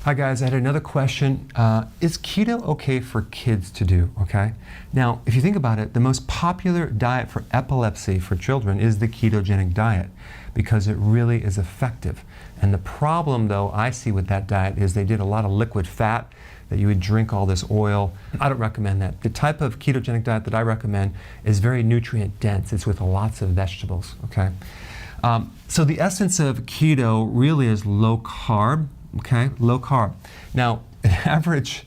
Hi guys, I had another question. Is keto okay for kids to do, okay? Now, if you think about it, the most popular diet for epilepsy for children is the ketogenic diet because it really is effective. And the problem though I see with that diet is they did a lot of liquid fat, that you would drink all this oil. I don't recommend that. The type of ketogenic diet that I recommend is very nutrient dense. It's with lots of vegetables, okay? So the essence of keto really is low carb. Okay, low carb. Now, an average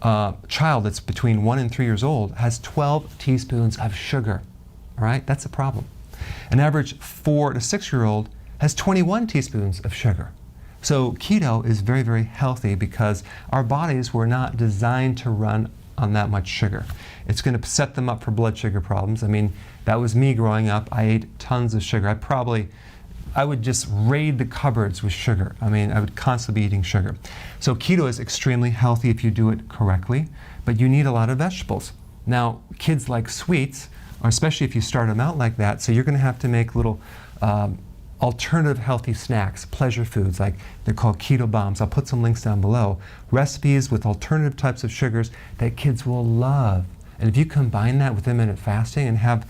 child that's between 1 and 3 years old has 12 teaspoons of sugar. All right, that's a problem. An average 4 to 6-year-old has 21 teaspoons of sugar. So keto is very, very healthy because our bodies were not designed to run on that much sugar. It's going to set them up for blood sugar problems. I mean, that was me growing up. I ate tons of sugar. I would just raid the cupboards with sugar. I mean, I would constantly be eating sugar. So keto is extremely healthy if you do it correctly, but you need a lot of vegetables. Now, kids like sweets, or especially if you start them out like that, so you're going to have to make little alternative healthy snacks, pleasure foods, like they're called keto bombs. I'll put some links down below. Recipes with alternative types of sugars that kids will love. And if you combine that with intermittent fasting and have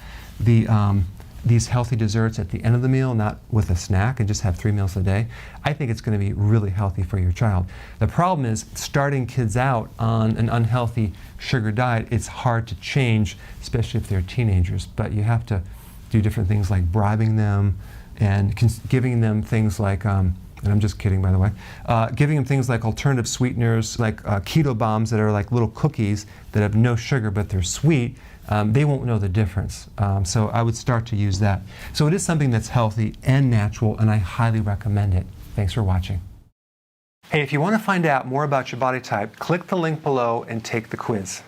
these healthy desserts at the end of the meal, not with a snack, and just have 3 meals a day, I think it's going to be really healthy for your child. The problem is starting kids out on an unhealthy sugar diet. It's hard to change, especially if they're teenagers, but you have to do different things like bribing them and giving them things like, and I'm just kidding by the way, giving them things like alternative sweeteners, like keto bombs that are like little cookies that have no sugar but they're sweet. They won't know the difference. So I would start to use that. So it is something that's healthy and natural, and I highly recommend it. Thanks for watching. Hey, if you want to find out more about your body type, click the link below and take the quiz.